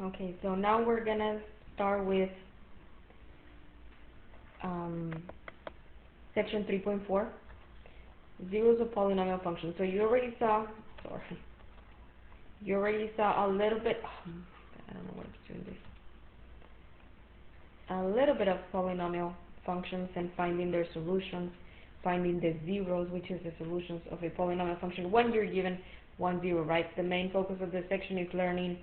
Okay, so now we're gonna start with section 3.4, zeros of polynomial functions. So you already saw, a little bit, I don't know why it's doing this, a little bit of polynomial functions and finding their solutions, finding the zeros, which is the solutions of a polynomial function when you're given 1, 0, right? The main focus of this section is learning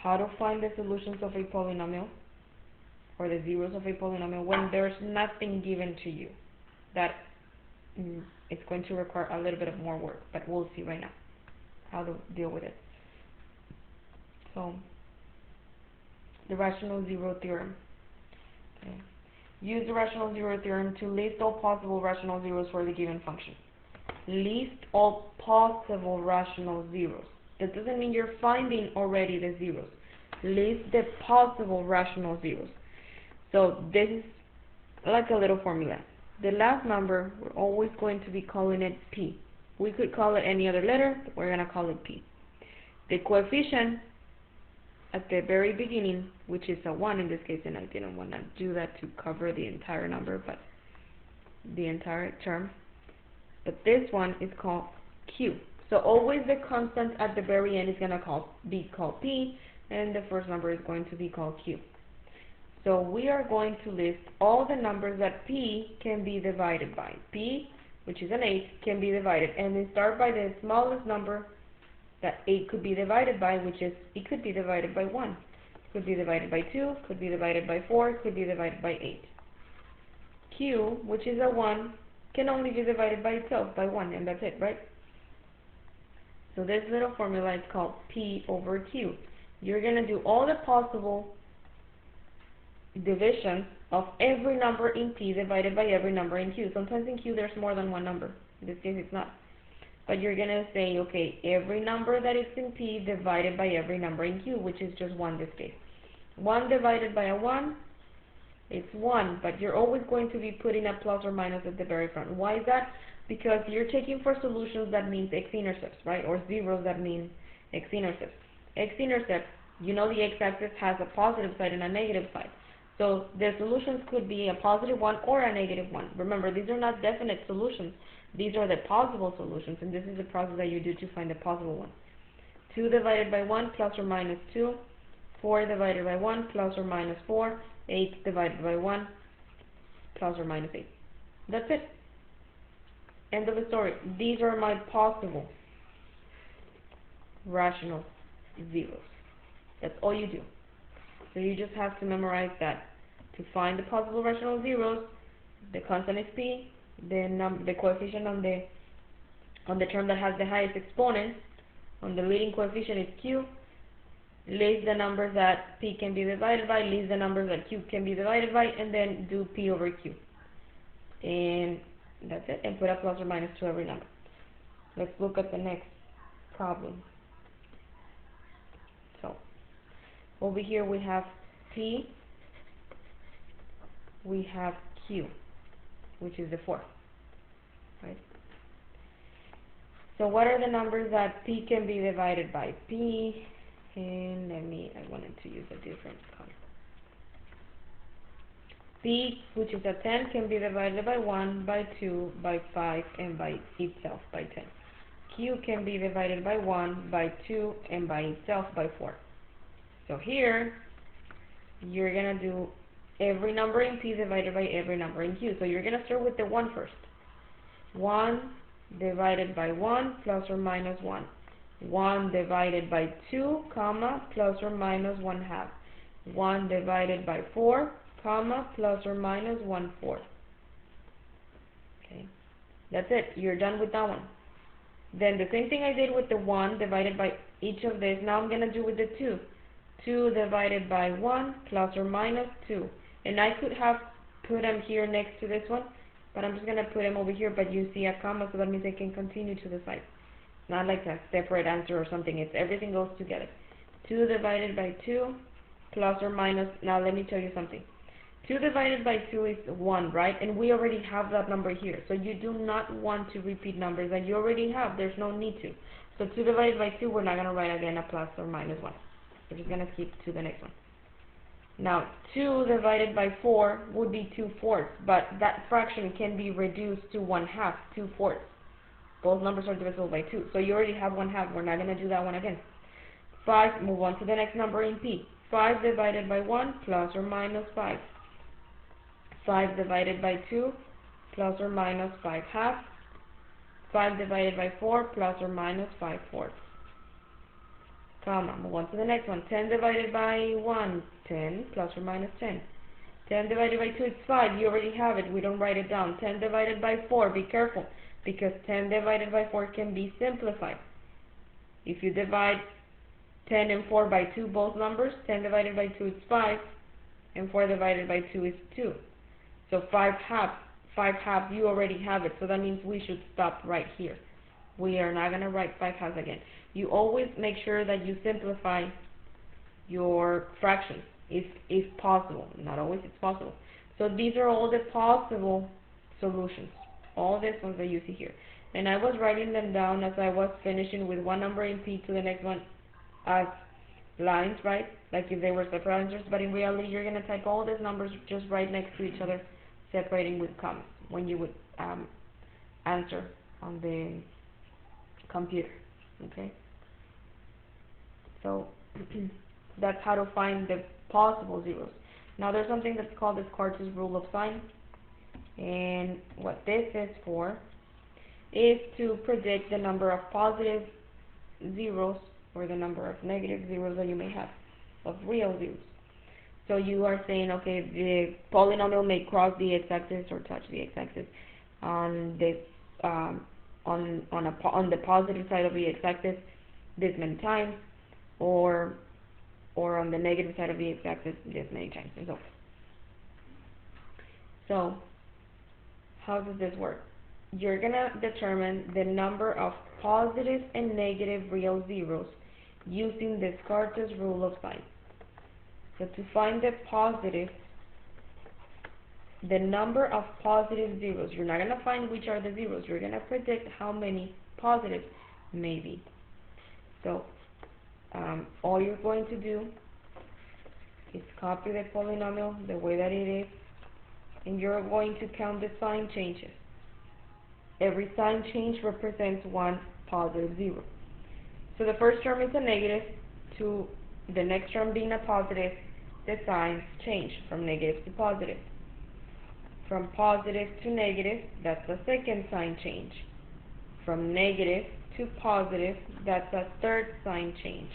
how to find the solutions of a polynomial, or the zeros of a polynomial, when there's nothing given to you. That it's going to require a little bit of more work, but we'll see right now how to deal with it. So, the rational zero theorem. Okay. Use the rational zero theorem to list all possible rational zeros for the given function. List all possible rational zeros. That doesn't mean you're finding already the zeros. List the possible rational zeros. So this is like a little formula. The last number, we're always going to be calling it p. We could call it any other letter, but we're going to call it p. The coefficient at the very beginning, which is a 1 in this case, and I didn't want to do that to cover the entire number, but the entire term. But this one is called q. So always the constant at the very end is going to be called p, and the first number is going to be called q. So we are going to list all the numbers that p can be divided by. P, which is an 8, can be divided, and we start by the smallest number that 8 could be divided by, which is, it could be divided by 1. It could be divided by 2, could be divided by 4, could be divided by 8. Q, which is a 1, can only be divided by itself, by 1, and that's it, right? So this little formula is called P over Q. You're going to do all the possible division of every number in P divided by every number in Q. Sometimes in Q there's more than one number. In this case it's not. But you're going to say, okay, every number that is in P divided by every number in Q, which is just 1 this case. 1 divided by a 1, it's 1, but you're always going to be putting a plus or minus at the very front. Why is that? Because you're taking for solutions that means x-intercepts, right? Or zeros that mean x-intercepts. X-intercepts, you know the x-axis has a positive side and a negative side. So the solutions could be a positive one or a negative one. Remember, these are not definite solutions. These are the possible solutions, and this is the process that you do to find the possible one. 2 divided by 1 plus or minus 2. 4 divided by 1 plus or minus 4. 8 divided by 1 plus or minus 8. That's it. End of the story. These are my possible rational zeros. That's all you do. So you just have to memorize that. To find the possible rational zeros, the constant is p, the coefficient on the term that has the highest exponent, on the leading coefficient is q, list the numbers that p can be divided by, list the numbers that q can be divided by, and then do p over q. And that's it, and put a plus or minus to every number. Let's look at the next problem. So, over here we have p, we have q, which is the 4, right? So what are the numbers that p can be divided by? P, and I wanted to use a different color. P, which is a 10, can be divided by 1, by 2, by 5, and by itself, by 10. Q can be divided by 1, by 2, and by itself, by 4. So here, you're going to do every number in P divided by every number in Q. So you're going to start with the 1 first. 1 divided by 1 plus or minus 1. 1 divided by 2, comma, plus or minus 1/2. 1 divided by 4, comma, plus or minus 1/4. Okay, that's it. You're done with that one. Then the same thing I did with the 1 divided by each of these, now I'm going to do with the 2. 2 divided by 1 plus or minus 2. And I could have put them here next to this one, but I'm just going to put them over here, but you see a comma, so that means I can continue to the side. Not like a separate answer or something. It's everything goes together. 2 divided by 2 plus or minus. Now let me tell you something. 2 divided by 2 is 1, right? And we already have that number here. So you do not want to repeat numbers that you already have. There's no need to. So 2 divided by 2, we're not going to write again a plus or minus 1. We're just going to skip to the next one. Now, 2 divided by 4 would be 2/4, but that fraction can be reduced to 1/2, 2/4. Both numbers are divisible by 2, so you already have 1/2. We're not going to do that one again. 5, move on to the next number in P. 5 divided by 1 plus or minus 5. 5 divided by 2 plus or minus 5/2. 5 divided by 4 plus or minus 5/4. Comma, move on to the next one. 10 divided by 1, 10 plus or minus 10. 10 divided by 2 is 5. You already have it. We don't write it down. 10 divided by 4, be careful, because 10 divided by 4 can be simplified. If you divide 10 and 4 by 2, both numbers, 10 divided by 2 is 5, and 4 divided by 2 is 2. So 5/2, you already have it, so that means we should stop right here. We are not going to write 5/2 again. You always make sure that you simplify your fractions, if possible. Not always it's possible. So these are all the possible solutions, all these ones that you see here. And I was writing them down as I was finishing with one number in P to the next one as lines, right? Like if they were separate answers, but in reality you're going to type all these numbers just right next to each other, separating with commas when you would answer on the computer. Okay, so that's how to find the possible zeros. Now there's something that's called the Cartesian rule of sign, and what this is for is to predict the number of positive zeros or the number of negative zeros that you may have, of real zeros. So you are saying, okay, the polynomial may cross the x-axis or touch the x-axis on this on the positive side of the x-axis this many times, or on the negative side of the x-axis this many times, and so forth. So how does this work? You're gonna determine the number of positive and negative real zeros using this Cartesian rule of sign. So to find the positive, the number of positive zeros, you're not going to find which are the zeros, you're going to predict how many positives may be. So all you're going to do is copy the polynomial the way that it is, and you're going to count the sign changes. Every sign change represents one positive zero. So the first term is a negative, to the next term being a positive, the signs change from negative to positive. From positive to negative, that's the second sign change. From negative to positive, that's a third sign change.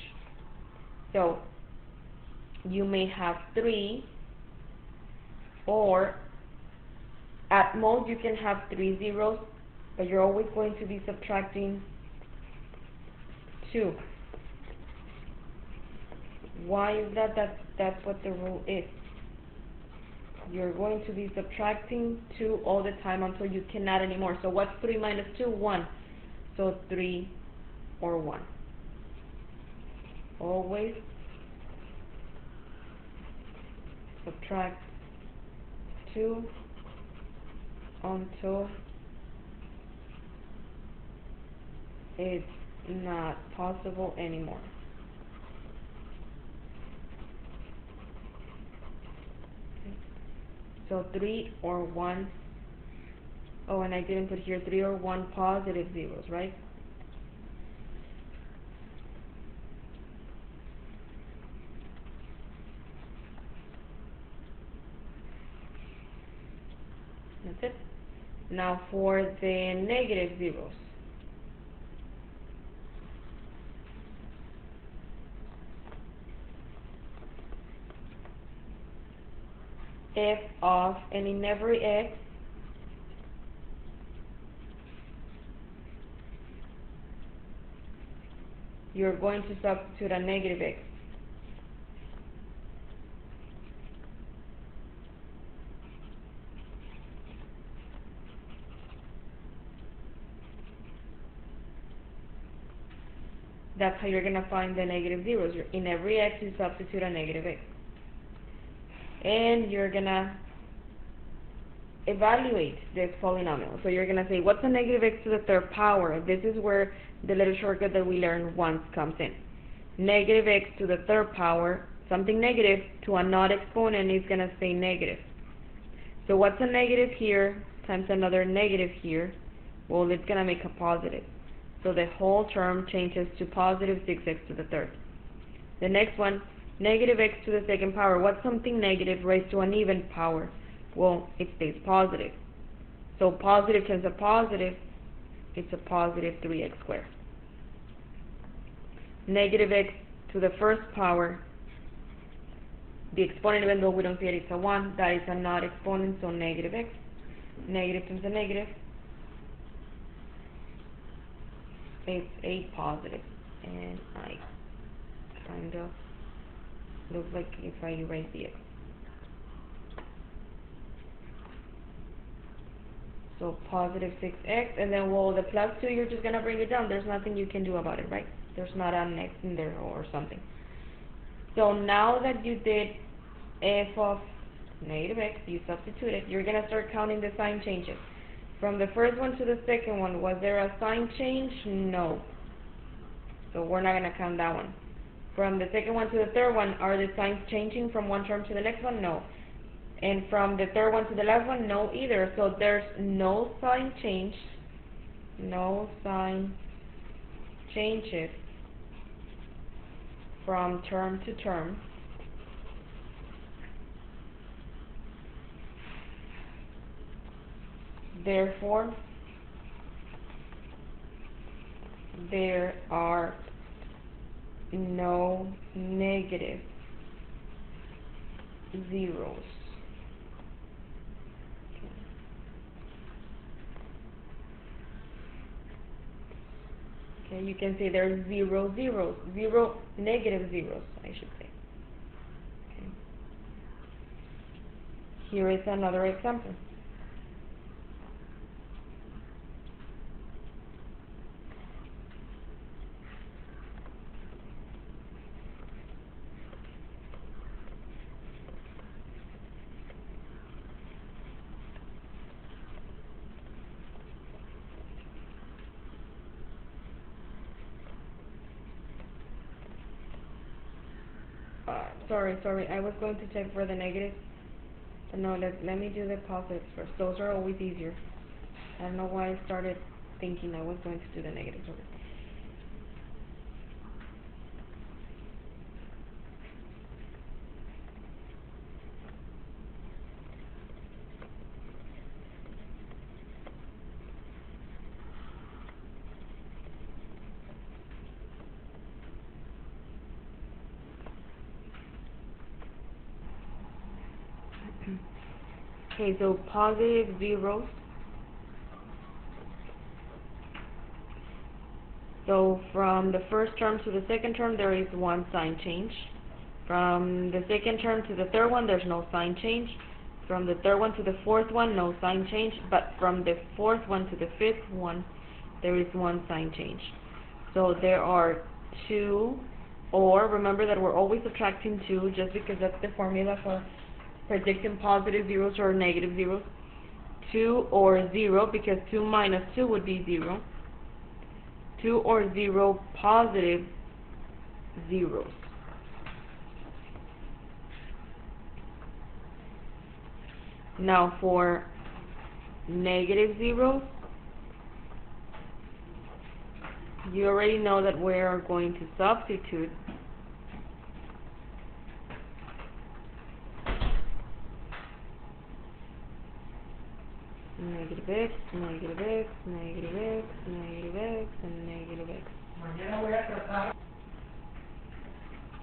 So you may have 3, or at most you can have 3 zeros, but you're always going to be subtracting 2. Why is that? That's what the rule is. You're going to be subtracting 2 all the time until you cannot anymore. So what's 3 minus 2? 1. So 3 or 1. Always subtract 2 until it's not possible anymore. So 3 or 1. Oh, and I didn't put here 3 or 1 positive zeros, right? That's it. Now for the negative zeros. F of, and in every x, you're going to substitute a negative x. That's how you're going to find the negative zeros. In every x, you substitute a negative x. And you're going to evaluate this polynomial. So you're going to say, what's a negative x to the third power? This is where the little shortcut that we learned once comes in. negative x to the third power, something negative, to a not exponent is going to say negative. So what's a negative here times another negative here? Well, it's going to make a positive. So the whole term changes to positive 6x to the third. The next one, negative x to the second power. What's something negative raised to an even power? Well, it stays positive. So positive times a positive, it's a positive 3x squared. Negative x to the first power, the exponent, even though we don't see it, it's a 1, that is a not exponent, so negative x. Negative times a negative, it's a positive. And I kind of looks like if I erase the x. So positive 6x, and then, well, the plus 2, you're just going to bring it down. There's nothing you can do about it, right? There's not an x in there or something. So now that you did f of negative x, you substitute it, you're going to start counting the sign changes. From the first one to the second one, was there a sign change? No. So we're not going to count that one. From the second one to the third one, are the signs changing from one term to the next one? No. And from the third one to the last one, no either. So there's no sign change, no sign changes from term to term. Therefore, there are no negative zeros. Okay, you can say there's zero zeros, zero negative zeros, I should say. Okay. Here is another example. Sorry, I was going to check for the negatives. But no, let me do the positives first. Those are always easier. I don't know why I started thinking I was going to do the negatives. Okay, so positive zeros. So from the first term to the second term, there is one sign change. From the second term to the third one, there's no sign change. From the third one to the fourth one, no sign change. But from the fourth one to the fifth one, there is one sign change. So there are two, or remember that we're always subtracting 2 just because that's the formula for predicting positive zeros or negative zeros. 2 or 0, because 2 minus 2 would be 0. 2 or 0 positive zeros. Now for negative zeros, you already know that we are going to substitute negative x, negative x, negative x, negative x, and negative x.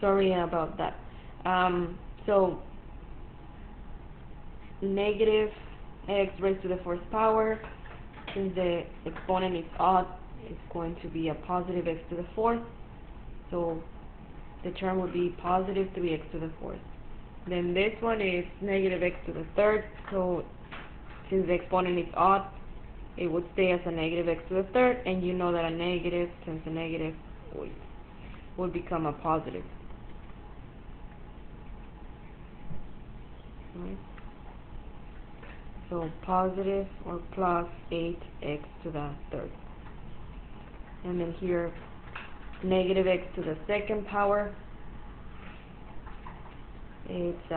Sorry about that. So negative x raised to the fourth power, since the exponent is odd, it's going to be a positive x to the fourth. So the term would be positive 3x to the fourth. Then this one is negative x to the third, so since the exponent is odd, it would stay as a negative x to the third, and you know that a negative times a negative would become a positive. Right? So positive or plus 8x to the third. And then here negative x to the second power. It's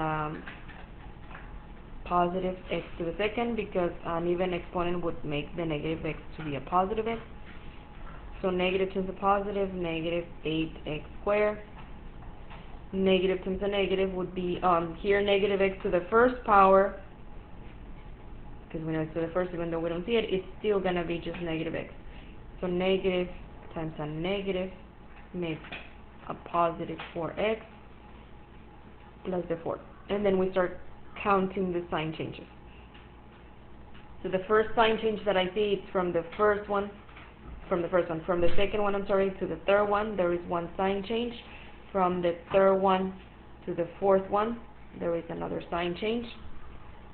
positive x to the second, because an even exponent would make the negative x to be a positive x. So negative times a positive, negative 8x squared. Negative times a negative would be, here negative x to the first power, because we know it's to the first, even though we don't see it, it's still going to be just negative x. So negative times a negative makes a positive 4x plus the 4. And then we start counting the sign changes. So the first sign change that I see is from the second one, I'm sorry, to the third one, there is one sign change. From the third one to the fourth one, there is another sign change.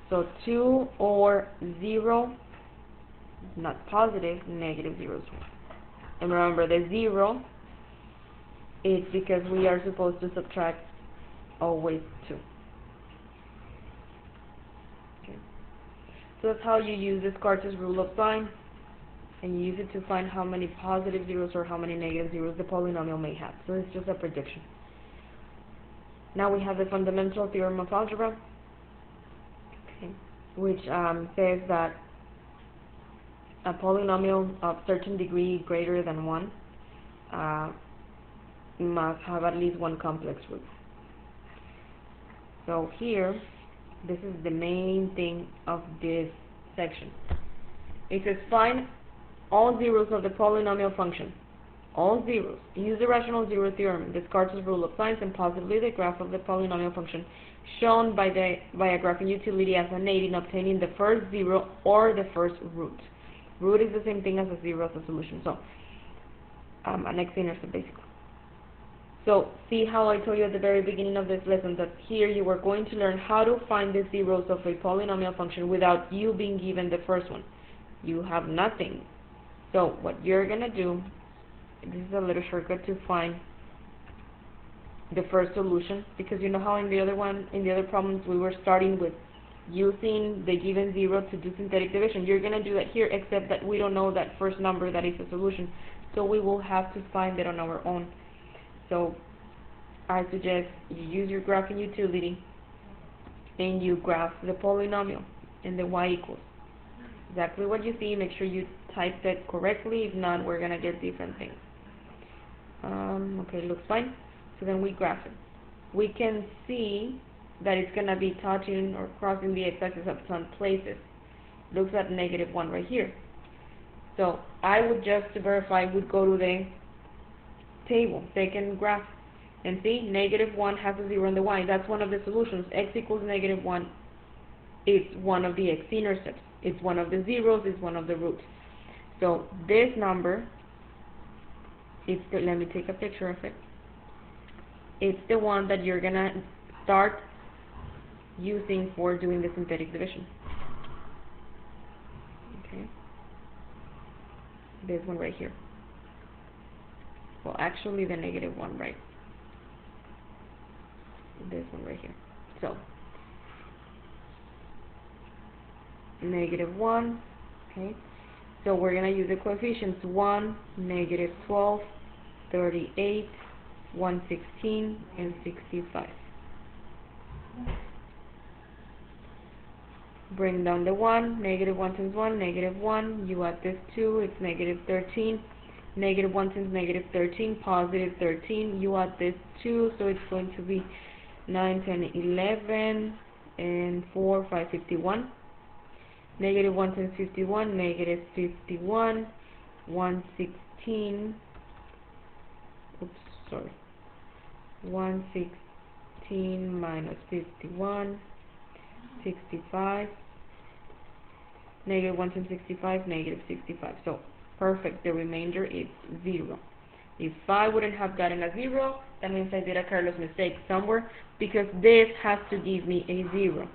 So 2 or 0, not positive, negative 0. And remember, the 0 is because we are supposed to subtract always 2. Okay. So that's how you use Descartes' rule of sign, and you use it to find how many positive zeros or how many negative zeros the polynomial may have. So it's just a prediction. Now we have the fundamental theorem of algebra, okay, which says that a polynomial of certain degree greater than 1 must have at least one complex root. So here, this is the main thing of this section. It says find all zeros of the polynomial function. All zeros. Use the rational zero theorem, Descartes' rule of signs, and possibly the graph of the polynomial function shown by a graphing utility as an aid in obtaining the first zero or the first root. Root is the same thing as a zero as a solution. So, an x-intercept basically. So, see how I told you at the very beginning of this lesson that here you are going to learn how to find the zeros of a polynomial function without you being given the first one. You have nothing. So, what you're going to do, this is a little shortcut to find the first solution, because you know how in the other problems we were starting with using the given zero to do synthetic division. You're going to do that here, except that we don't know that first number that is a solution, so we will have to find it on our own. So I suggest you use your graphing utility and you graph the polynomial and the y equals exactly what you see. Make sure you type that correctly, if not we're going to get different things. Okay, looks fine. So then we graph it. We can see that it's going to be touching or crossing the x-axis at some places. Looks at -1 right here. So I would just, to verify, would go to the table, second graph, and see -1 has a 0 on the y. That's one of the solutions. X equals -1 is one of the x-intercepts. It's one of the zeros, it's one of the roots. So this number, let me take a picture of it. It's the one that you're going to start using for doing the synthetic division. Okay. This one right here. Well, actually the -1, right? This one right here. So, -1, okay. So we're going to use the coefficients 1, -12, 38, 116, and 65. Bring down the 1, -1 times 1, -1, you add this 2, it's -13, -1 times -13, +13, you add this 2, so it's going to be 9, 10, 11, and 4, 5, 51. -1 times 51, -51, 116, oops, sorry, 116 minus 51, 65, -1 times 65, -65. So, perfect, the remainder is 0. If I wouldn't have gotten a 0, that means I did a careless mistake somewhere, because this has to give me a 0.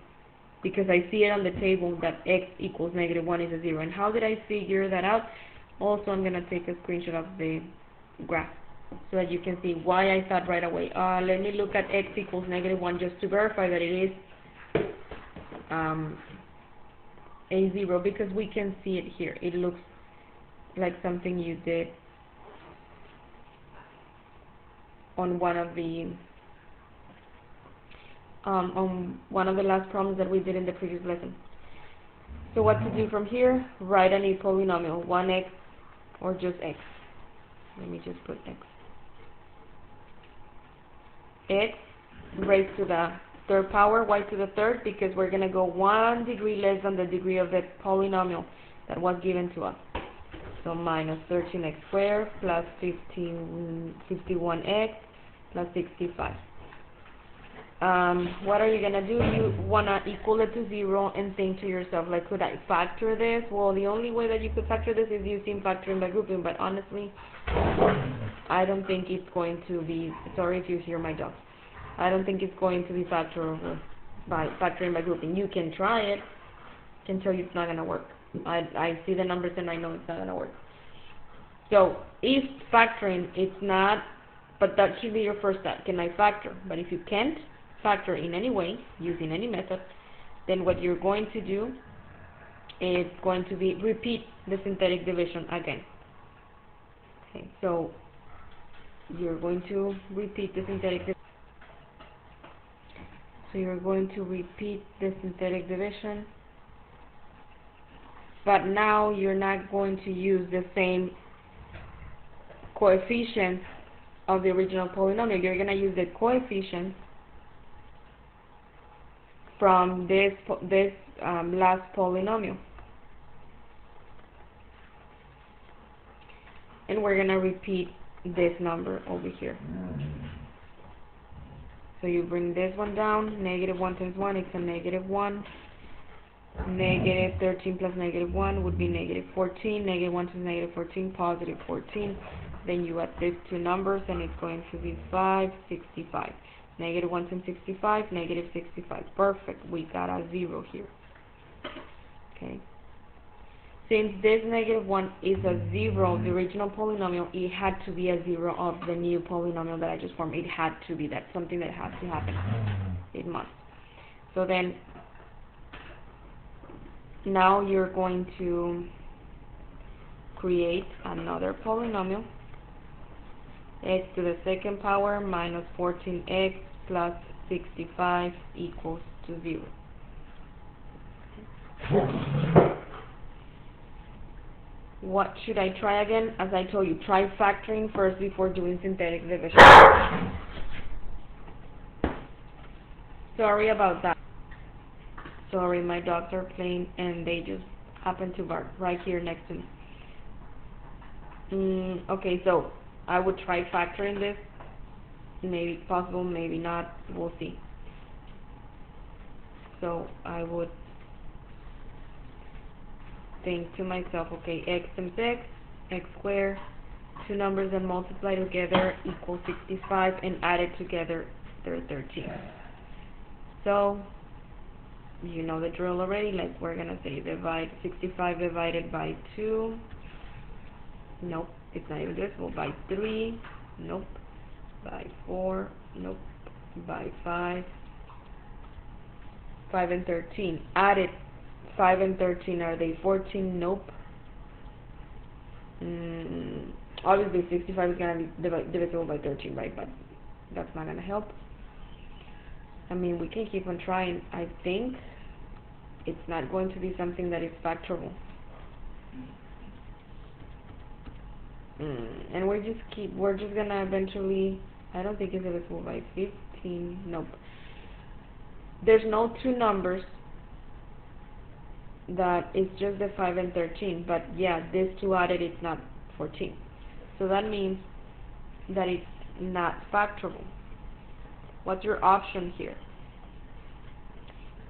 Because I see it on the table that x equals -1 is a 0. And how did I figure that out? Also, I'm going to take a screenshot of the graph so that you can see why I thought right away. Let me look at x equals -1 just to verify that it is a 0, because we can see it here. It looks like something you did on one of the last problems that we did in the previous lesson. So what to do from here? Write any polynomial, 1x or just x. Let me just put x. X raised to the third power, y to the third, because we're going to go 1 degree less than the degree of the polynomial that was given to us. So minus 13x squared plus 51x plus 65. What are you going to do? You want to equal it to 0 and think to yourself, like, could I factor this? Well, the only way that you could factor this is using factoring by grouping, but honestly, I don't think it's going to be, sorry if you hear my dog, I don't think it's going to be factorable by factoring by grouping. You can try it, I can tell you it's not going to work. I see the numbers and I know it's not going to work. So, if factoring, it's not, but that should be your first step. Can I factor? But if you can't factor in any way, using any method, then what you're going to do is going to be repeat the synthetic division again. Okay, so you're going to repeat the synthetic division. So you're going to repeat the synthetic division, but now you're not going to use the same coefficients of the original polynomial. You're going to use the coefficients from this last polynomial, and we're going to repeat this number over here. So you bring this one down, negative 1 times 1 is a negative 1, negative 13 plus negative 1 would be negative 14, negative 1 times negative 14, positive 14, then you add these two numbers and it's going to be 5, 65. Negative 1 times 65, negative 65. Perfect. We got a 0 here. Okay. Since this negative 1 is a 0 of the original polynomial, it had to be a 0 of the new polynomial that I just formed. It had to be. That's something that has to happen. It must. So then, now you're going to create another polynomial. X to the second power minus 14x plus 65 equals to 0. What should I try again? As I told you, try factoring first before doing synthetic division. Sorry about that. Sorry, my dogs are playing and they just happen to bark right here next to me. Okay, so I would try factoring this. Maybe possible, maybe not. We'll see. So I would think to myself, okay, x times x squared, two numbers that multiply together equals 65 and added together they're 13. So you know the drill already. Like, we're gonna say divide 65 divided by 2. Nope, it's not even divisible. By 3. Nope. By 4. Nope. By 5. 5 and 13. Added 5 and 13, are they 14? Nope. Obviously 65 is going to be divisible by 13, right? But that's not going to help. I mean, we can keep on trying. I think it's not going to be something that is factorable. And we're just going to eventually, I don't think it's divisible by 15. Nope. There's no two numbers that it's just the 5 and 13, but yeah, these two added, it's not 14. So that means that it's not factorable. What's your option here?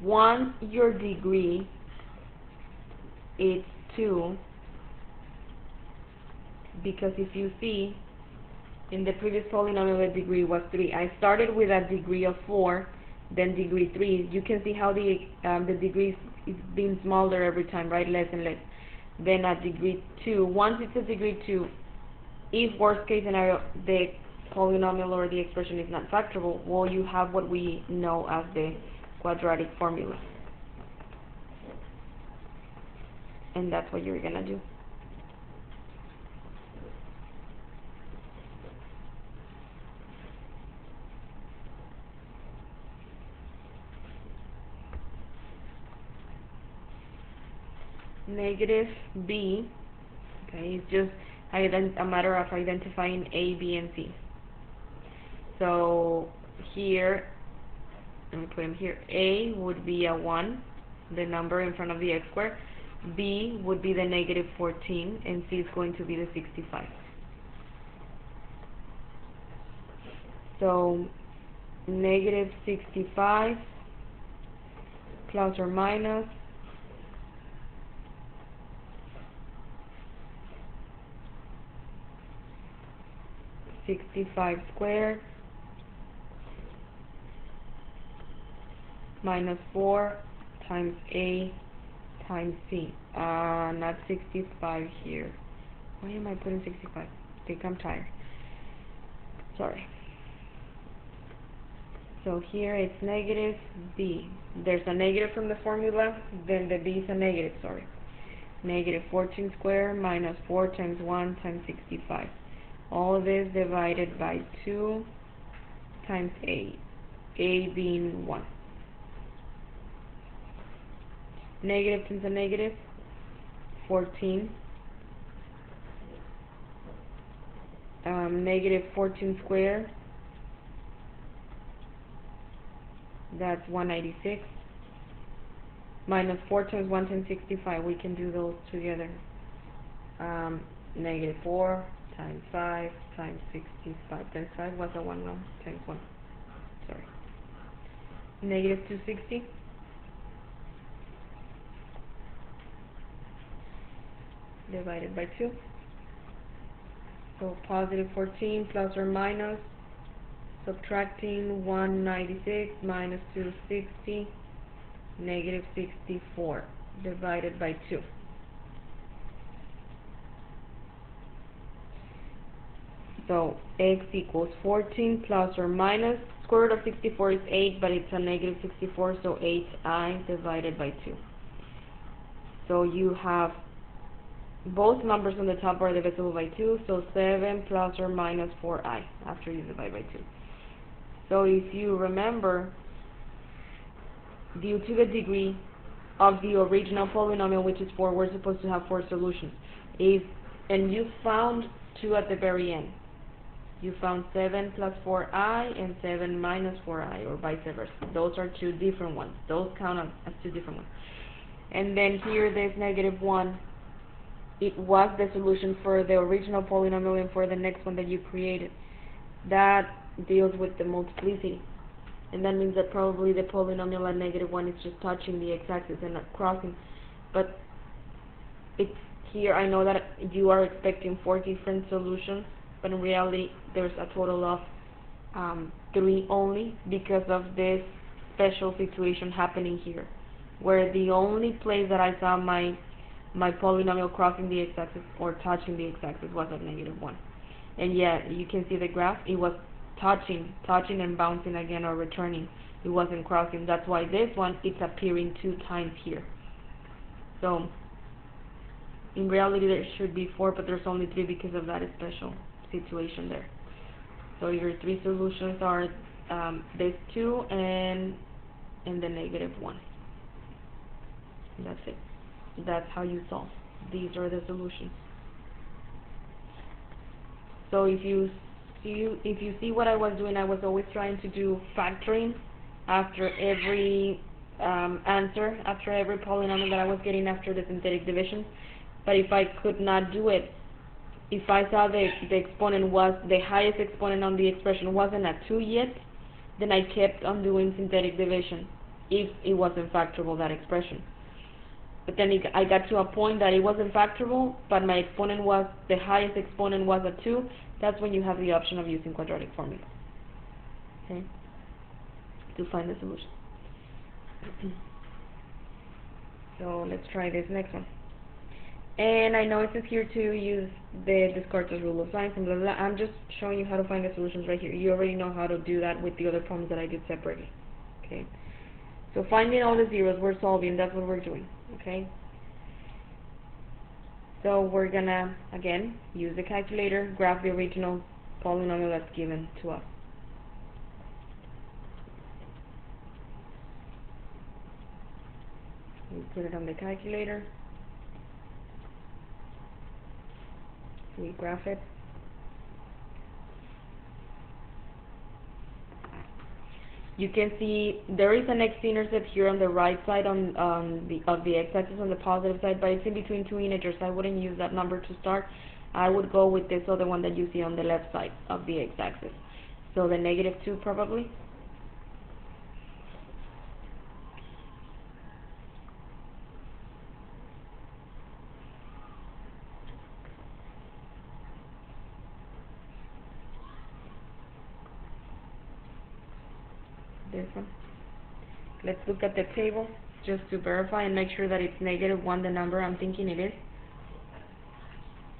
Once your degree is 2, because if you see, in the previous polynomial the degree was 3. I started with a degree of 4, then degree 3. You can see how the degree is being smaller every time, right? Less and less. Then at degree 2, once it's a degree 2, if worst case scenario the polynomial or the expression is not factorable, well, you have what we know as the quadratic formula. And that's what you're gonna do. negative b. Okay, it's just a matter of identifying a, b, and c. So here, let me put them here. A would be a 1, the number in front of the x squared. B would be the negative 14, and C is going to be the 65. So negative 65 plus or minus 65 squared minus 4 times A times C. Not 65 here. Why am I putting 65? I think I'm tired. Sorry. So here it's negative B. There's a negative from the formula, then the B is a negative, sorry. Negative 14 squared minus 4 times 1 times 65. All this divided by 2 times A being 1. Negative times a negative, 14. Negative 14 squared, that's 196. Minus 4 times 1 times 65, we can do those together. Negative 4 times 5 times 65 times 5 was a 1, no, times 1, sorry. Negative 260. Divided by 2. So positive 14 plus or minus, subtracting 196 minus 260, negative 64 divided by 2. So x equals 14 plus or minus, square root of 64 is 8, but it's a negative 64, so 8i divided by 2. So you have both numbers on the top are divisible by 2, so 7 plus or minus 4i after you divide by 2. So if you remember, due to the degree of the original polynomial, which is 4, we're supposed to have 4 solutions. And you found 2 at the very end. You found 7 plus 4i and 7 minus 4i, or vice versa. Those are 2 different ones. Those count as 2 different ones. And then here there's negative 1. It was the solution for the original polynomial and for the next one that you created. That deals with the multiplicity. And that means that probably the polynomial at negative 1 is just touching the x-axis and not crossing. But it's here, I know that you are expecting 4 different solutions, but in reality there's a total of 3 only, because of this special situation happening here, where the only place that I saw my polynomial crossing the x-axis or touching the x-axis was at negative 1. And yet, you can see the graph, it was touching and bouncing again or returning. It wasn't crossing. That's why this one, it's appearing 2 times here. So, in reality there should be 4, but there's only 3 because of that special situation there. So your 3 solutions are this 2 and the negative 1. And that's it. That's how you solve. These are the solutions. So if you see what I was doing, I was always trying to do factoring after every answer, after every polynomial that I was getting after the synthetic division. But if I could not do it, if I saw the exponent was, the highest exponent on the expression wasn't at 2 yet, then I kept on doing synthetic division if it wasn't factorable, that expression. But then I got to a point that it wasn't factorable, but my exponent was, the highest exponent was at 2. That's when you have the option of using quadratic formula, okay, to find the solution. So let's try this next one. And I know it says here to use the Descartes rule of signs and blah, blah, blah. I'm just showing you how to find the solutions right here. You already know how to do that with the other problems that I did separately, okay? So finding all the zeros, we're solving, that's what we're doing, okay? So we're gonna, again, use the calculator, graph the original polynomial that's given to us. We put it on the calculator. We graph it. You can see there is an x-intercept here on the right side of the x-axis on the positive side, but it's in between two integers. I wouldn't use that number to start. I would go with this other one that you see on the left side of the x-axis. So the -2 probably. This one. Let's look at the table just to verify and make sure that it's -1, the number I'm thinking it is.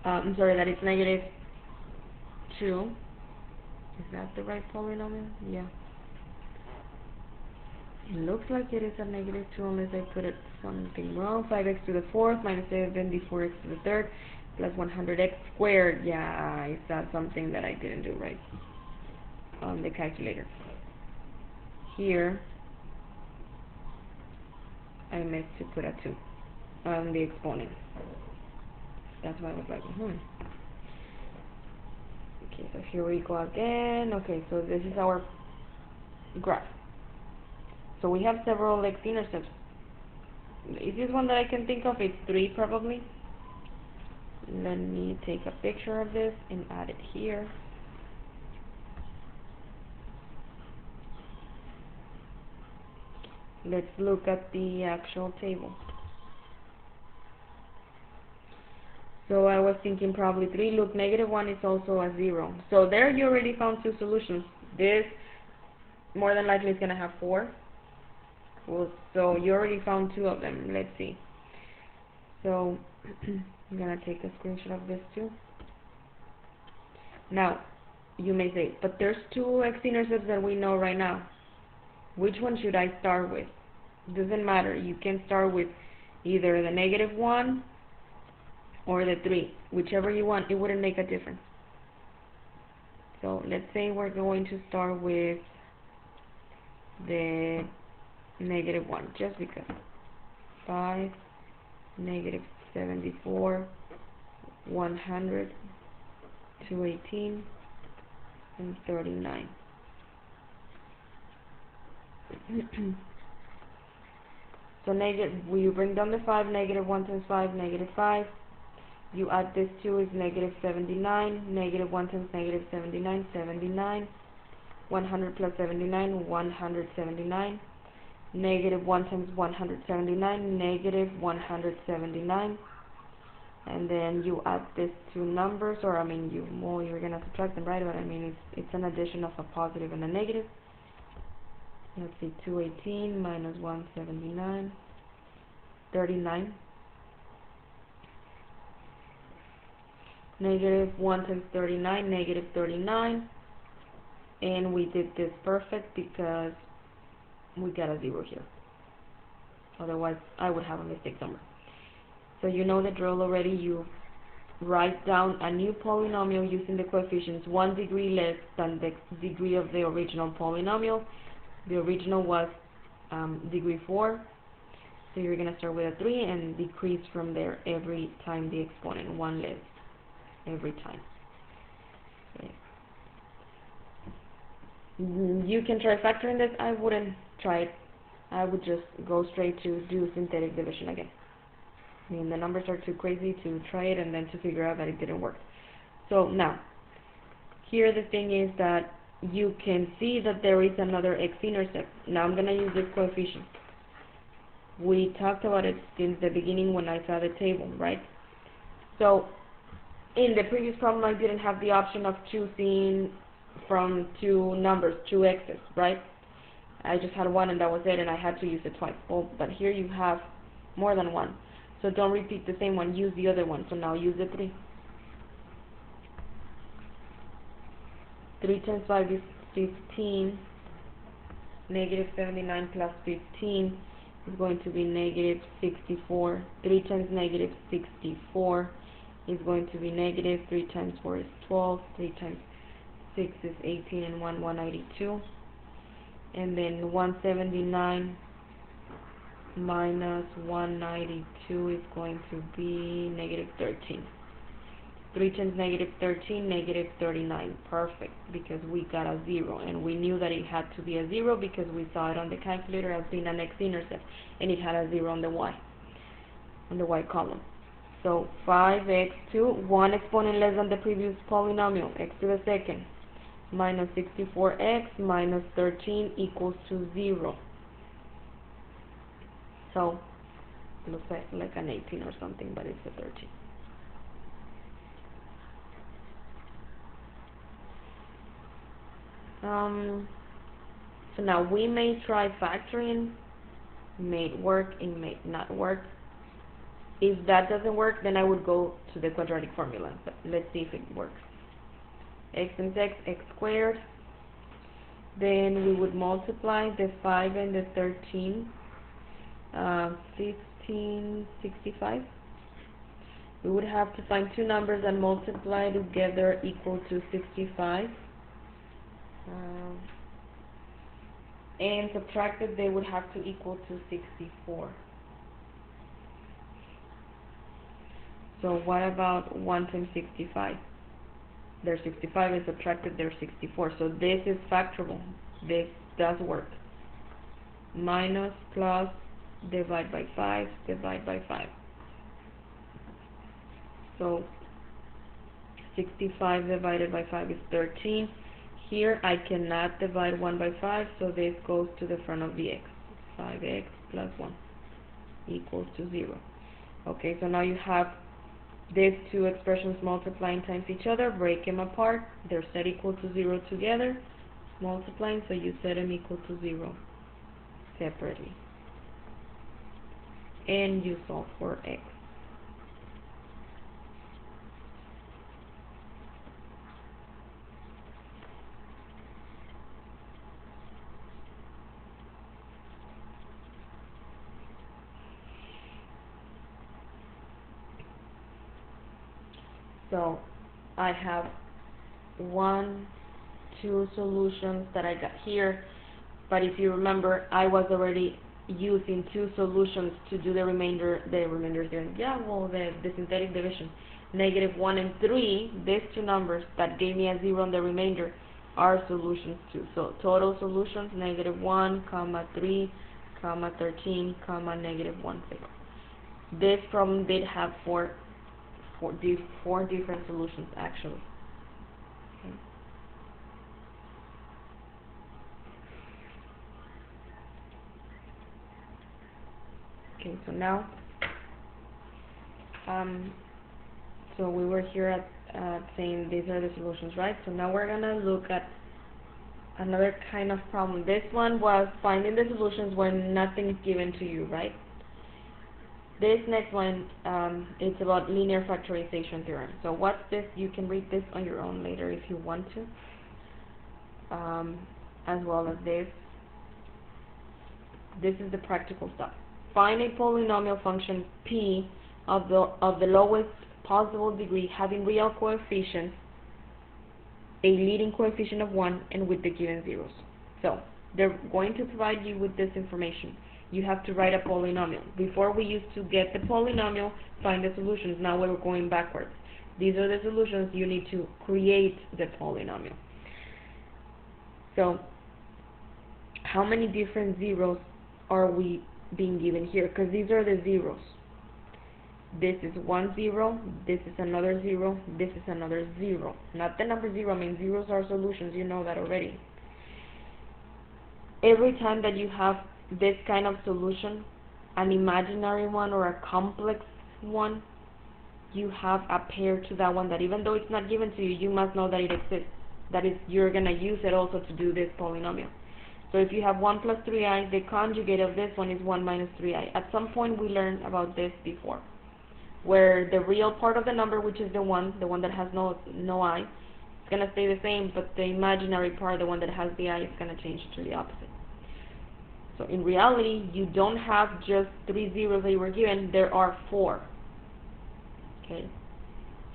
I'm sorry, that it's -2. Is that the right polynomial? Yeah. It looks like it is a -2 unless I put it something wrong. 5x to the 4th minus 74x to the 3rd plus 100x squared. Yeah, is that something that I didn't do right on the calculator? Here, I missed to put a 2 on the exponent. That's why I was like, Okay, so here we go again. Okay, so this is our graph. So we have several x-intercepts. Is this one that I can think of? It's 3 probably. Let me take a picture of this and add it here. Let's look at the actual table. So I was thinking probably 3. Look, -1 is also a 0. So there you already found 2 solutions. This more than likely is going to have 4. Well, so you already found 2 of them. Let's see. So I'm going to take a screenshot of this too. Now, you may say, but there's 2 x-intercepts that we know right now. Which one should I start with? Doesn't matter. You can start with either the -1 or the 3. Whichever you want. It wouldn't make a difference. So let's say we're going to start with the -1, just because. 5, -74, 100, 218, and 39. So you bring down the 5, -1 times 5, -5. You add this 2 is -79, -1 times -79, 79. 100 plus 79, 179. -1 times 179, -179. And then you add these 2 numbers, or I mean, you're gonna subtract them, right? But I mean, it's an addition of a positive and a negative. Let's see, 218 minus 179, 39. -1 times 39, -39. And we did this perfect because we got a 0 here. Otherwise, I would have a mistake somewhere. So you know the drill already. You write down a new polynomial using the coefficients 1 degree less than the degree of the original polynomial. The original was degree 4. So you're going to start with a 3 and decrease from there every time the exponent, 1 less every time. Okay. You can try factoring this. I wouldn't try it. I would just go straight to do synthetic division again. I mean, the numbers are too crazy to try it and then to figure out that it didn't work. So now, here the thing is that you can see that there is another x-intercept. Now I'm going to use this coefficient. We talked about it since the beginning when I saw the table, right? So in the previous problem, I didn't have the option of choosing from 2 numbers, 2 x's, right? I just had 1 and that was it, and I had to use it twice. Well, but here you have more than 1. So don't repeat the same one, use the other one. So now use the 3. 3 times 5 is 15. -79 plus 15 is going to be -64. 3 times -64 is going to be negative. 3 times 4 is 12. 3 times 6 is 18, and 182. And then 179 minus 192 is going to be -13. 3 times negative 13, negative 39. Perfect, because we got a 0, and we knew that it had to be a 0 because we saw it on the calculator as being an x-intercept, and it had a 0 on the y column. So 5x to 1 exponent less than the previous polynomial, x to the second, minus 64x minus 13 equals to 0. So it looks like an 18 or something, but it's a 13. So now we may try factoring, may work, it may not work. If that doesn't work, then I would go to the quadratic formula, but let's see if it works. X times x, x squared. Then we would multiply the 5 and the 13, 1565. We would have to find two numbers and multiply together equal to 65. And subtracted, they would have to equal to 64. So what about 1 times 65? There's 65 and subtracted, there's 64. So this is factorable. This does work. Minus, plus, divide by 5, divide by 5. So 65 divided by 5 is 13. Here I cannot divide 1 by 5, so this goes to the front of the x. 5x plus 1 equals to 0. Okay, so now you have these two expressions multiplying times each other, break them apart, they're set equal to 0 together, multiplying, so you set them equal to 0 separately. And you solve for x. So I have 1, 2 solutions that I got here, but if you remember, I was already using 2 solutions to do the remainder here. Yeah, well, the synthetic division. Negative 1 and 3, these two numbers that gave me a 0 on the remainder are solutions too. So total solutions, negative 1, comma 3, comma 13, comma negative 1, 6. This problem did have four different solutions actually. Okay, so now, so we were here at saying these are the solutions, right? So now we're gonna look at another kind of problem. This one was finding the solutions when nothing is given to you, right? This next one, it's about linear factorization theorem. So what's this? You can read this on your own later if you want to, as well as this. This is the practical stuff. Find a polynomial function p of the lowest possible degree having real coefficients, a leading coefficient of 1, and with the given zeros. So they're going to provide you with this information. You have to write a polynomial. Before we used to get the polynomial, find the solutions. Now we're going backwards. These are the solutions. You need to create the polynomial. So how many different zeros are we being given here? Because these are the zeros. This is 1 0, this is another 0, this is another 0. Not the number 0, I mean zeros are solutions, you know that already. Every time that you have this kind of solution, an imaginary one or a complex one, you have a pair to that one that even though it's not given to you, you must know that it exists. That is, you're going to use it also to do this polynomial. So if you have 1 plus 3i, the conjugate of this one is 1 minus 3i. At some point we learned about this before, where the real part of the number, which is the one that has no I, it's going to stay the same, but the imaginary part, the one that has the I, is going to change to the opposite. So in reality, you don't have just 3 zeros that you were given, there are 4. Okay,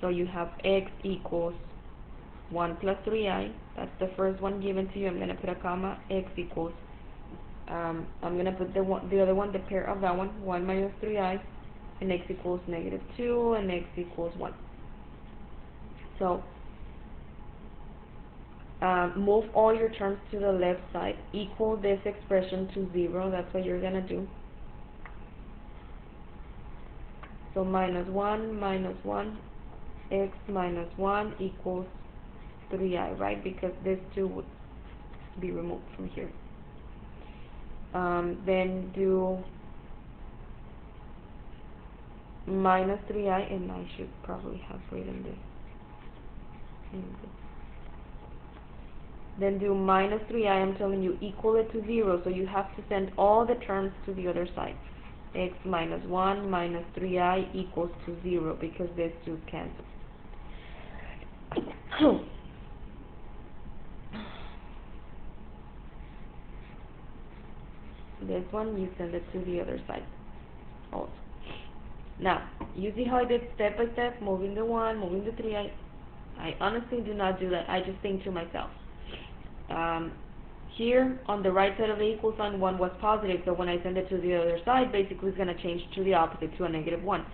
so you have x equals 1 plus 3i, that's the first one given to you. I'm going to put a comma, x equals, I'm going to put the other one, the pair of that one, 1 minus 3i, and x equals negative 2, and x equals 1. So move all your terms to the left side, equal this expression to 0, that's what you're going to do. So minus 1, x minus 1 equals 3i, right? Because this 2 would be removed from here. Then do minus 3i, and I should probably have written this. Then do minus 3i, I'm telling you, equal it to 0, so you have to send all the terms to the other side. X minus 1 minus 3i equals to 0, because these two cancel. This one, you send it to the other side also. Now, you see how I did step by step, moving the 1, moving the 3. I honestly do not do that. I just think to myself. Here, on the right side of the equal sign, 1 was positive, so when I send it to the other side, basically it's going to change to the opposite, to a negative 1.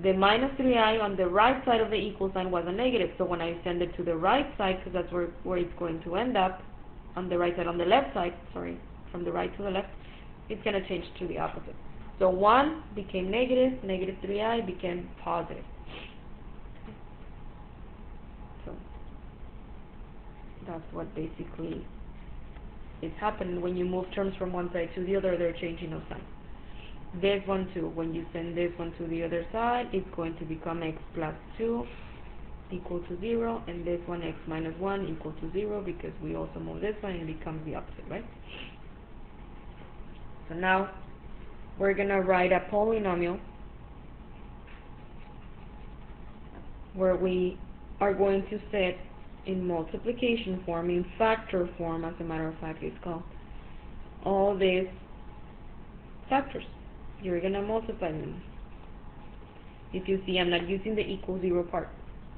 The minus 3i on the right side of the equal sign was a negative, so when I send it to the right side, because that's where it's going to end up, on the right side, on the left side, sorry, from the right to the left, it's going to change to the opposite. So 1 became negative, negative 3i became positive. So that's what basically is happening when you move terms from one side to the other, they're changing of sign. This one too, when you send this one to the other side, it's going to become x plus 2 equal to 0, and this one x minus 1 equal to 0, because we also move this one and it becomes the opposite, right? So now we're going to write a polynomial where we are going to set in multiplication form, in factor form, as a matter of fact it's called, all these factors. You're going to multiply them. If you see, I'm not using the equal 0 part,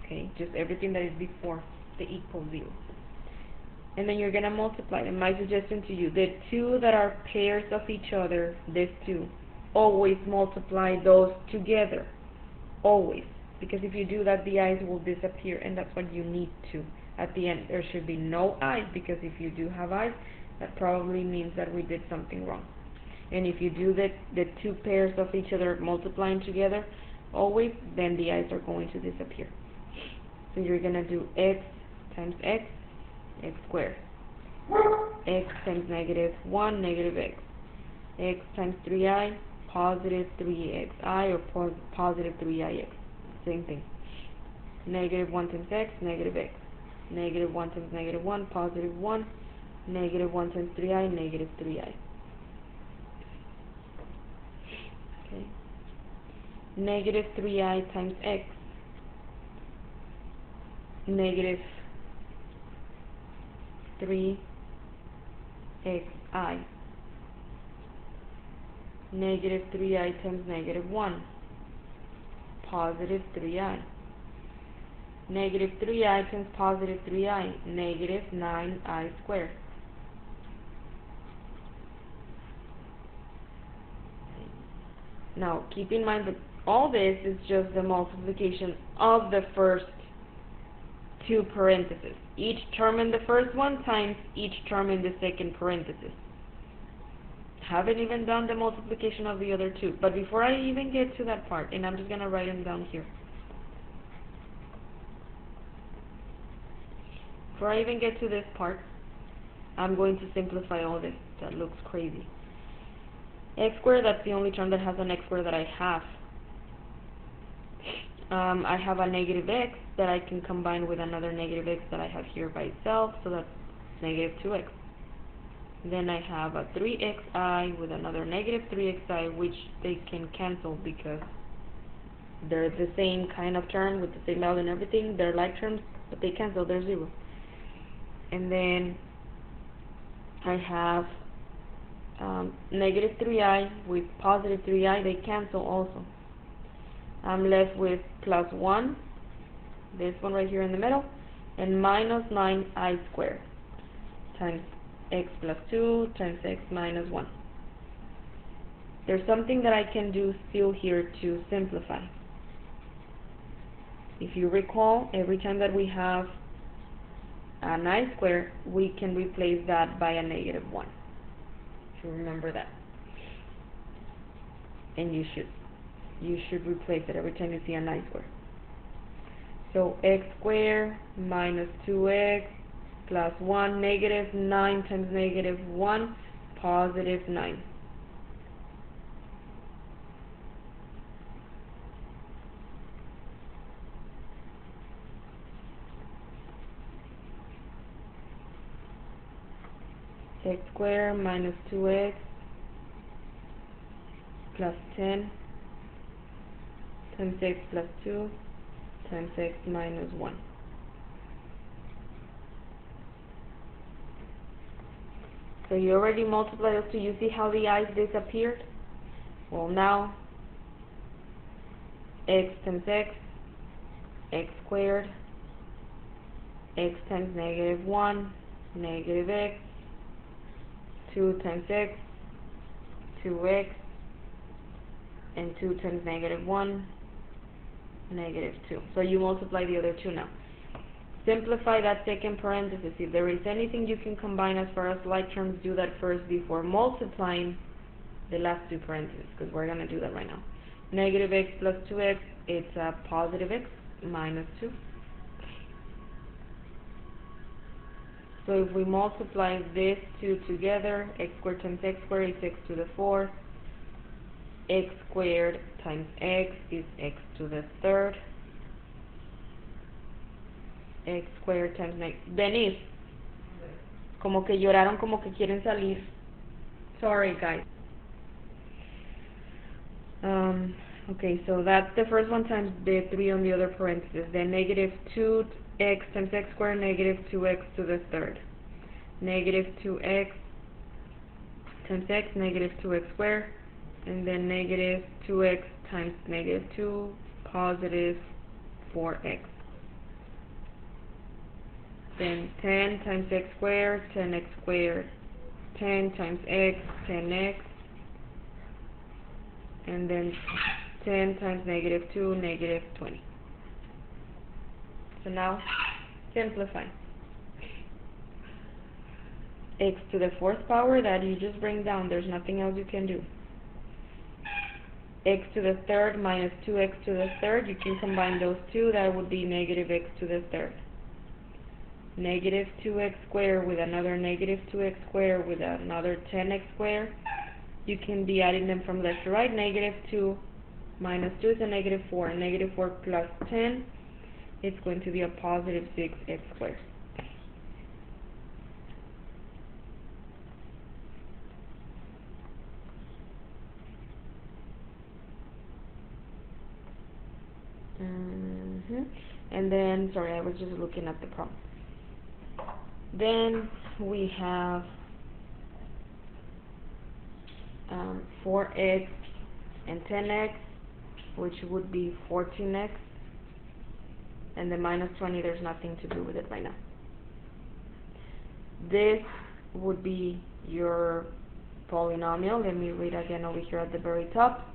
okay, just everything that is before the equal 0. And then you're going to multiply them. My suggestion to you, the two that are pairs of each other, these two, always multiply those together, always. Because if you do that, the i's will disappear, and that's what you need to. At the end, there should be no i's, because if you do have i's, that probably means that we did something wrong. And if you do the two pairs of each other multiplying together, always, then the i's are going to disappear. So you're going to do x times x, x squared. X times negative 1, negative x. X times 3i, positive 3xi, or positive 3ix. Same thing. Negative 1 times x, negative x. Negative 1 times negative 1, positive 1. Negative 1 times 3i, negative 3i. Okay. Negative 3i times x. Negative 3xi. Negative 3i times negative 1. Positive 3i. Negative 3i times positive 3i, negative 9i squared. Now, keep in mind that all this is just the multiplication of the first two parentheses. Each term in the first one times each term in the second parenthesis. Haven't even done the multiplication of the other two. But before I even get to that part, and I'm just going to write them down here. Before I even get to this part, I'm going to simplify all this. That looks crazy. X squared, that's the only term that has an x squared that I have. I have a negative x that I can combine with another negative x that I have here by itself, so that's negative 2x. Then I have a 3xi with another negative 3xi, which they can cancel because they're the same kind of term with the same value and everything. They're like terms, but they cancel, they're 0. And then I have negative 3i with positive 3i, they cancel also. I'm left with plus 1, this one right here in the middle, and minus 9i squared times x plus 2 times x minus 1. There's something that I can do still here to simplify. If you recall, every time that we have an I square, we can replace that by a -1. So remember that. And you should replace it every time you see an I square. So x squared minus 2x plus 1, -9 times -1, positive 9. X squared minus 2x plus 10 times x plus 2 times x minus 1. So you already multiplied those two. You see how the i's disappeared? Well, now x times x squared, x times -1, negative x, 2 times x, 2x, and 2 times -1, -2. So you multiply the other two now. Simplify that second parenthesis. If there is anything you can combine as far as like terms, do that first before multiplying the last two parentheses, because we're going to do that right now. Negative x plus 2x, it's a positive x minus 2. So if we multiply these two together, x squared times x squared is x to the 4. X squared times x is x to the 3rd. X squared times x. Denise, como que lloraron, como que quieren salir. Sorry, guys. Okay, so that's the first one times the 3 on the other parenthesis. Then negative 2x times x squared, negative 2x to the 3rd. Negative 2x times x, negative 2x squared. And then negative 2x times -2, positive 4x. Then 10 times x squared, 10x squared. 10 times x, 10x. And then 10 times -2, -20. So now, simplify. X to the 4th power, that you just bring down. There's nothing else you can do. X to the 3rd minus 2x to the 3rd. You can combine those two. That would be negative x to the 3rd. Negative 2x squared with another negative 2x squared with another 10x squared. You can be adding them from left to right. Negative 2 minus 2 is a negative 4. And negative 4 plus 10, it's going to be a positive 6x squared. And then, sorry, I was just looking at the problem. Then we have 4x and 10x, which would be 14x. And the minus 20, there's nothing to do with it right now. This would be your polynomial. Let me read again over here at the very top.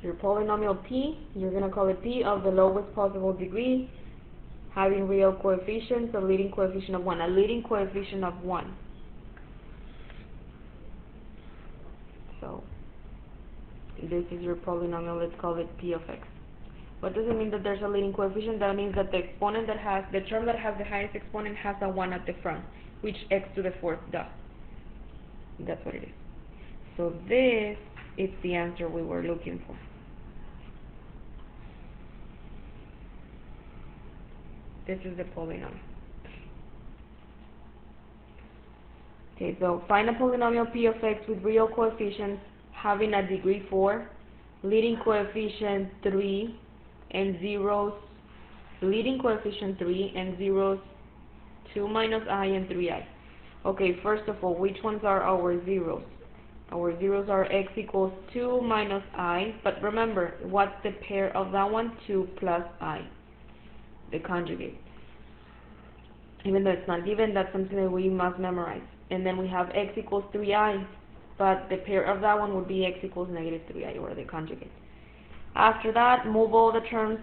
Your polynomial p, you're going to call it p of the lowest possible degree, having real coefficients, a leading coefficient of 1. A leading coefficient of 1. So, this is your polynomial. Let's call it p of x. What does it mean that there's a leading coefficient? That means that the exponent that has, the term that has the highest exponent has a 1 at the front, which x to the 4th does. That's what it is. So this is the answer we were looking for. This is the polynomial. Okay, so find a polynomial p of x with real coefficients having a degree 4, leading coefficient 3, and zeros, leading coefficient 3, and zeros 2 minus I and 3i. Okay, first of all, which ones are our zeros? Our zeros are x equals 2 minus I, but remember, what's the pair of that one? 2 plus I, the conjugate. Even though it's not given, that's something that we must memorize. And then we have x equals 3i, but the pair of that one would be x equals -3i, or the conjugate. After that, move all the terms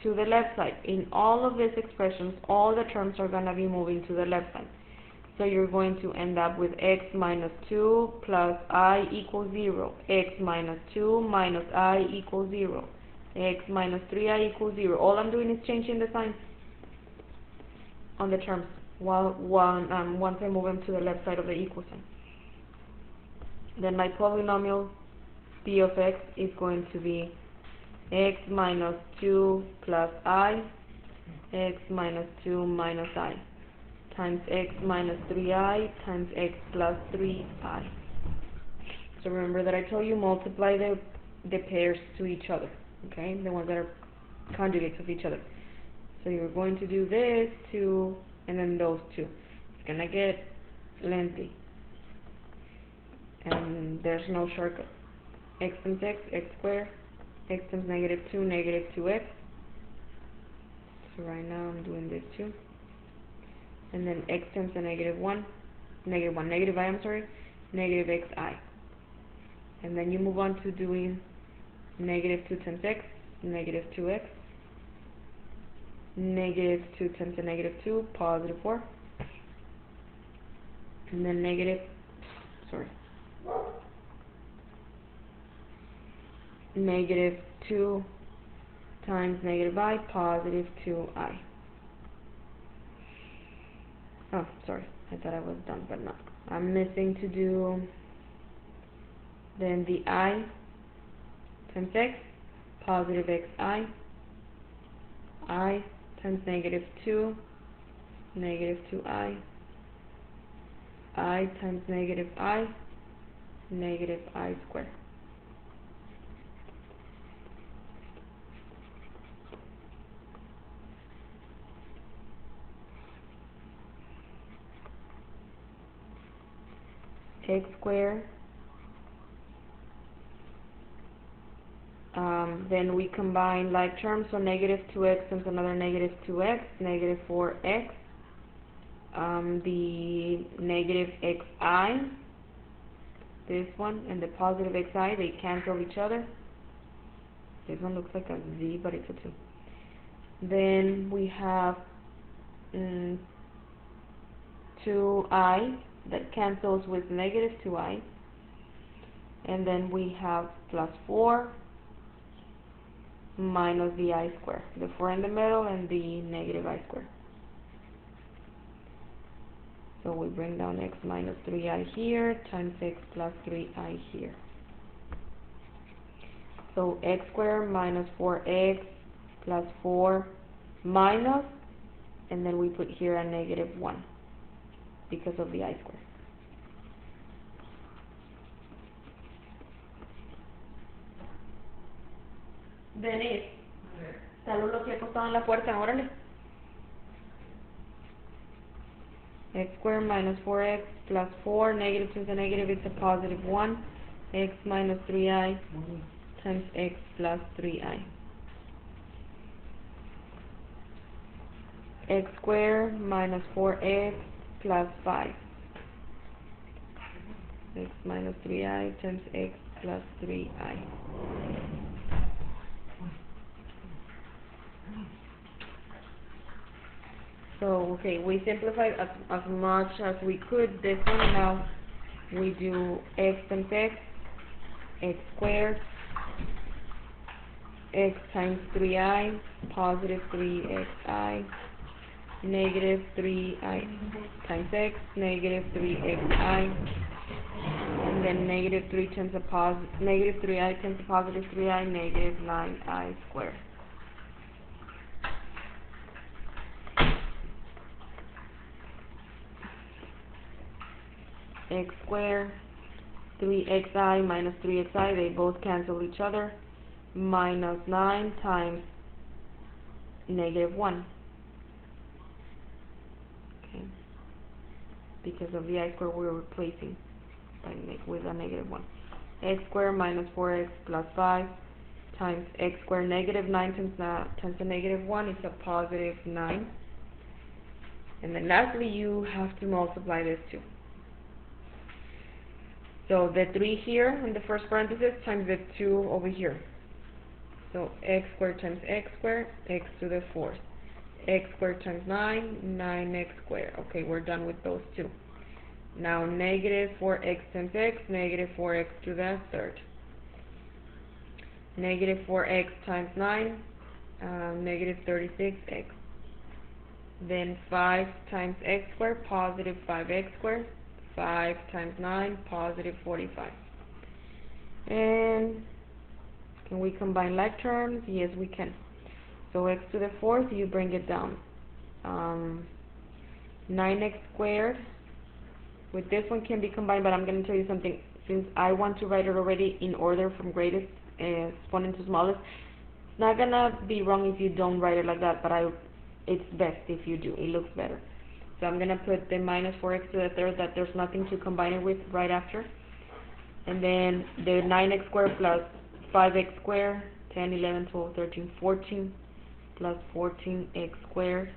to the left side. In all of these expressions, all the terms are going to be moving to the left side. So you're going to end up with x minus 2 plus I equals 0, x minus 2 minus I equals 0, x minus 3I equals 0. All I'm doing is changing the sign on the terms once I move them to the left side of the equal sign. Then my polynomial p of x is going to be x minus 2 plus I, x minus 2 minus I, times x minus 3I times x plus 3I. So remember that I told you multiply the pairs to each other, okay? The ones that are conjugates of each other. So you're going to do this two, and then those two. It's gonna get lengthy, and there's no shortcut. X times x, x squared, x times negative 2, negative 2x. So right now I'm doing this too. And then x times the negative I, I'm sorry, negative xi. And then you move on to doing negative 2 times x, negative 2x, negative 2 times the negative 2, positive 4, and then negative 2 times negative I, positive 2i. Oh, sorry, I thought I was done, but no. I'm missing to do then the I times x, positive xi, I times negative 2, negative 2i, I times negative I, negative I squared. X squared. Then we combine like terms, so negative 2x times another negative 2x, negative 4x. The negative xi, this one, and the positive xi, they cancel each other. This one looks like a z, but it's a 2. Then we have 2i that cancels with negative 2i. And then we have plus 4 minus the I squared, the 4 in the middle and the negative I squared. So we bring down x minus 3i here times x plus 3i here. So x squared minus 4x plus 4 minus, and then we put here a negative 1 because of the I squared. Denise, salud lo que he acostado en la puerta, órale. X squared minus 4x plus 4, negative to the negative, it's a positive 1. X minus 3i times x plus 3i. X squared minus 4x plus 5. X minus 3i times x plus 3i. So, okay, we simplified as much as we could this one. Now we do x times x, x squared, x times 3i, positive 3xi, negative 3i times x, negative 3xi, and then negative 3 times a negative 3i times a positive 3i, negative 9i squared. X squared, 3xi minus 3xi, they both cancel each other, minus 9 times negative 1. Okay, because of the I squared we're replacing with a negative 1. X squared minus 4x plus 5 times x squared, negative 9 times the negative 1, it's a positive 9. And then lastly, you have to multiply this too. So the 3 here in the first parenthesis times the 2 over here. So x squared times x squared, x to the fourth. X squared times 9, 9x squared. Okay, we're done with those two. Now negative 4x times x, negative 4x to the third. Negative 4x times 9, negative 36x. Then 5 times x squared, positive 5x squared. 5 times 9, positive 45. And can we combine like terms? Yes, we can. So x to the fourth, you bring it down. 9x squared. With this one can be combined, but I'm going to tell you something. Since I want to write it already in order from greatest exponent to smallest, it's not going to be wrong if you don't write it like that, but it's best if you do. It looks better. So I'm going to put the minus 4x to the third, that there's nothing to combine it with right after. And then the 9x squared plus 5x squared, 10, 11, 12, 13, 14, plus 14x squared.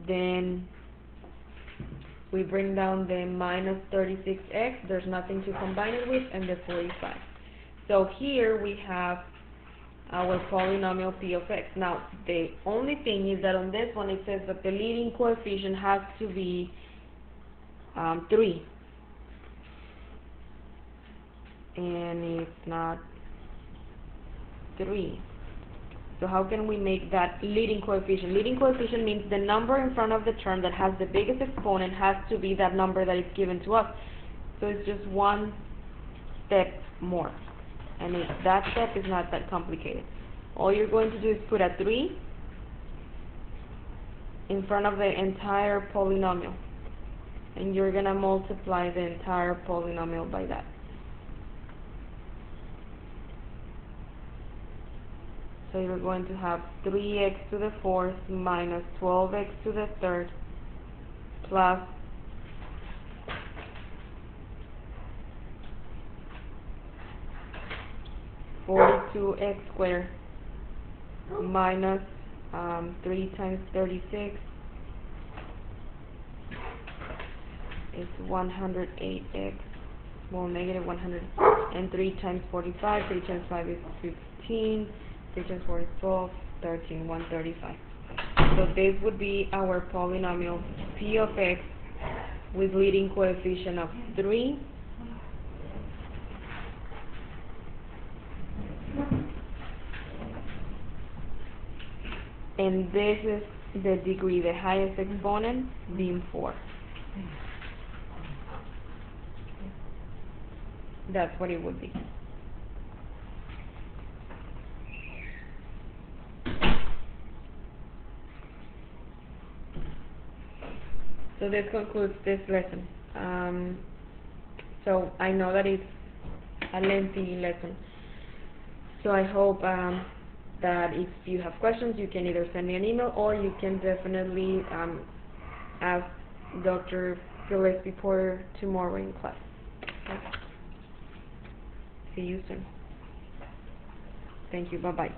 Then we bring down the minus 36x, there's nothing to combine it with, and the 45. So here we have our polynomial p of x. Now, the only thing is that on this one it says that the leading coefficient has to be 3. And it's not 3. So how can we make that leading coefficient? Leading coefficient means the number in front of the term that has the biggest exponent has to be that number that is given to us. So it's just one step more. And that step is not that complicated. All you're going to do is put a 3 in front of the entire polynomial. And you're going to multiply the entire polynomial by that. So you're going to have 3x to the fourth minus 12x to the third plus 42x squared minus 3 times 36 is 108x, well, negative 100, and 3 times 45, 3 times 5 is 15, 3 times 4 is 12, 13, 135. So this would be our polynomial p of x with leading coefficient of 3 and this is the degree, the highest exponent being 4. That's what it would be. So this concludes this lesson. So I know that it's a lengthy lesson. So I hope that if you have questions, you can either send me an email or you can definitely ask Dr. Gillespie Porter tomorrow in class. Okay. See you soon. Thank you. Bye-bye.